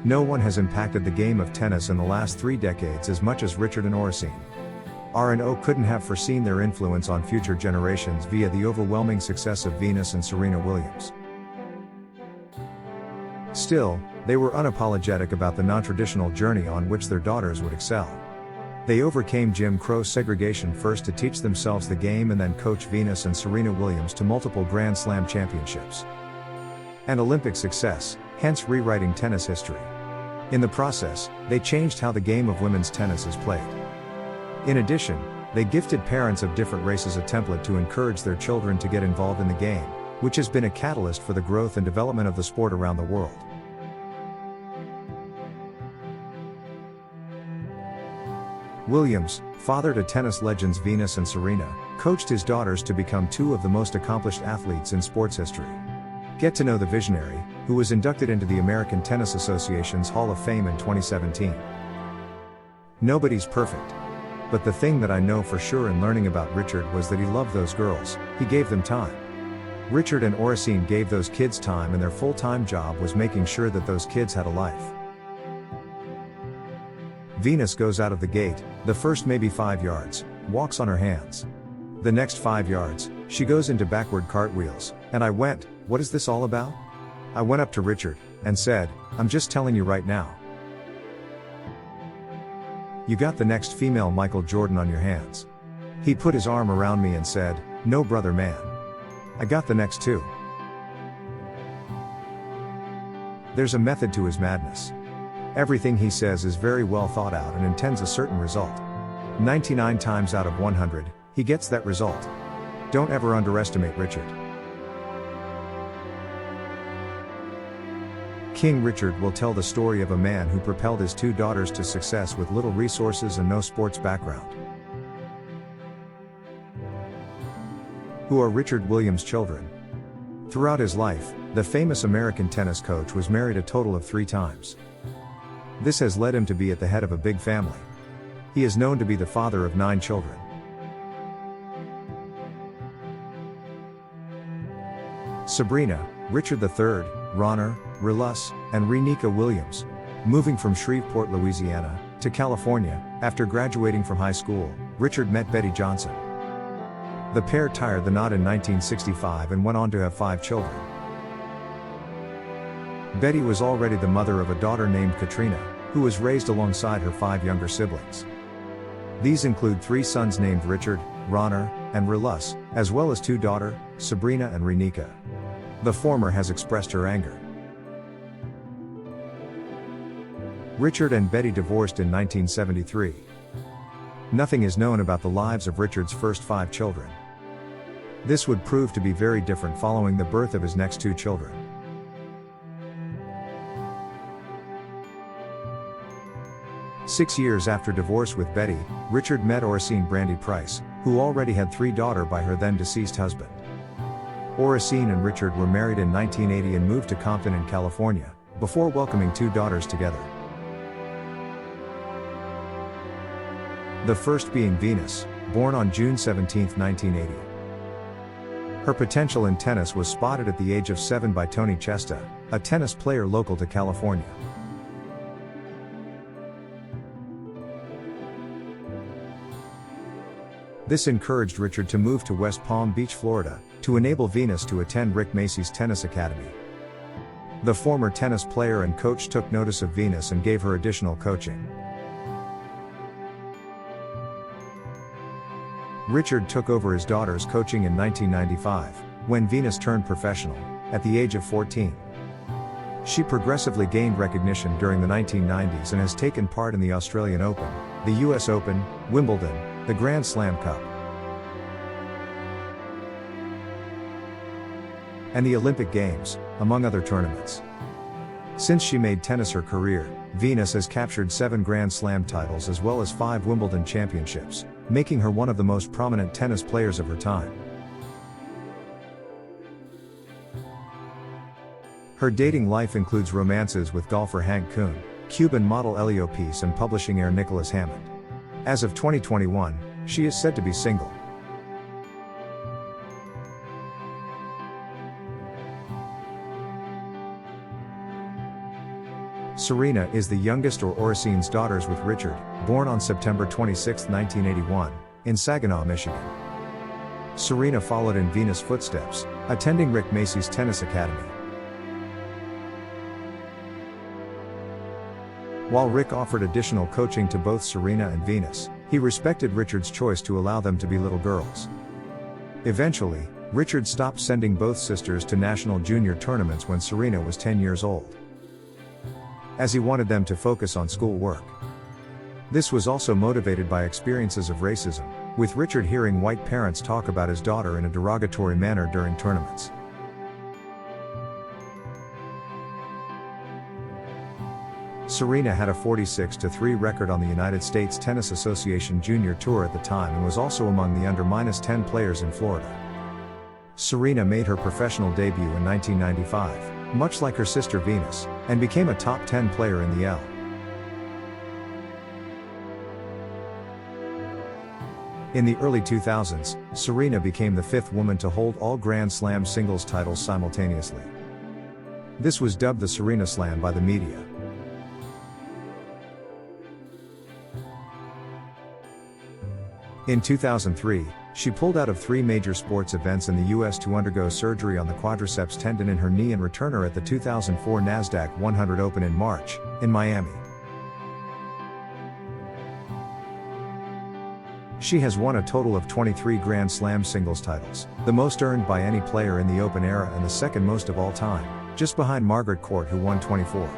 No one has impacted the game of tennis in the last 3 decades as much as Richard and Oracene. R&O couldn't have foreseen their influence on future generations via the overwhelming success of Venus and Serena Williams. Still, they were unapologetic about the non-traditional journey on which their daughters would excel. They overcame Jim Crow segregation first to teach themselves the game and then coach Venus and Serena Williams to multiple Grand Slam championships and Olympic success, hence rewriting tennis history. In the process, they changed how the game of women's tennis is played. In addition, they gifted parents of different races a template to encourage their children to get involved in the game, which has been a catalyst for the growth and development of the sport around the world. Williams, father to tennis legends Venus and Serena, coached his daughters to become 2 of the most accomplished athletes in sports history. Get to know the visionary, who was inducted into the American Tennis Association's Hall of Fame in 2017. Nobody's perfect. But the thing that I know for sure in learning about Richard was that he loved those girls, he gave them time. Richard and Oracene gave those kids time, and their full-time job was making sure that those kids had a life. Venus goes out of the gate, the first maybe 5 yards, walks on her hands. The next 5 yards, she goes into backward cartwheels, and I went, "What is this all about?" I went up to Richard, and said, "I'm just telling you right now. You got the next female Michael Jordan on your hands." He put his arm around me and said, "No brother man. I got the next 2. There's a method to his madness. Everything he says is very well thought out and intends a certain result. 99 times out of 100, he gets that result. Don't ever underestimate Richard." King Richard will tell the story of a man who propelled his 2 daughters to success with little resources and no sports background. Who are Richard Williams' children? Throughout his life, the famous American tennis coach was married a total of 3 times. This has led him to be at the head of a big family. He is known to be the father of 9 children. Sabrina, Richard III, Ronner, Relus, and Renika Williams, moving from Shreveport, Louisiana, to California. After graduating from high school, Richard met Betty Johnson. The pair tied the knot in 1965 and went on to have 5 children. Betty was already the mother of a daughter named Katrina, who was raised alongside her 5 younger siblings. These include 3 sons named Richard, Ronner, and Relus, as well as 2 daughters, Sabrina and Renika. The former has expressed her anger. Richard and Betty divorced in 1973. Nothing is known about the lives of Richard's first 5 children. This would prove to be very different following the birth of his next 2 children. Six years after divorce with Betty, Richard met Oracene Brandy Price, who already had 3 daughters by her then deceased husband. Oracene and Richard were married in 1980 and moved to Compton in California, before welcoming 2 daughters together. The first being Venus, born on June 17, 1980. Her potential in tennis was spotted at the age of 7 by Tony Chesta, a tennis player local to California. This encouraged Richard to move to West Palm Beach, Florida, to enable Venus to attend Rick Macy's Tennis Academy. The former tennis player and coach took notice of Venus and gave her additional coaching. Richard took over his daughter's coaching in 1995, when Venus turned professional, at the age of 14. She progressively gained recognition during the 1990s and has taken part in the Australian Open, the US Open, Wimbledon, the Grand Slam Cup, and the Olympic Games, among other tournaments. Since she made tennis her career, Venus has captured 7 Grand Slam titles as well as 5 Wimbledon championships, making her one of the most prominent tennis players of her time. Her dating life includes romances with golfer Hank Kuhn, Cuban model Elio Peace and publishing heir Nicholas Hammond. As of 2021, she is said to be single. Serena is the youngest of Oracene's daughters with Richard, born on September 26, 1981, in Saginaw, Michigan. Serena followed in Venus' footsteps, attending Rick Macci's Tennis Academy. While Rick offered additional coaching to both Serena and Venus, he respected Richard's choice to allow them to be little girls. Eventually, Richard stopped sending both sisters to national junior tournaments when Serena was 10 years old, as he wanted them to focus on schoolwork. This was also motivated by experiences of racism, with Richard hearing white parents talk about his daughter in a derogatory manner during tournaments. Serena had a 46-3 record on the United States Tennis Association Junior Tour at the time and was also among the under-10 players in Florida. Serena made her professional debut in 1995, much like her sister Venus, and became a top 10 player in the L. In the early 2000s, Serena became the fifth woman to hold all Grand Slam singles titles simultaneously. This was dubbed the Serena Slam by the media. In 2003, she pulled out of 3 major sports events in the U.S. to undergo surgery on the quadriceps tendon in her knee and return her at the 2004 NASDAQ 100 Open in March, in Miami. She has won a total of 23 Grand Slam singles titles, the most earned by any player in the Open era and the second most of all time, just behind Margaret Court, who won 24.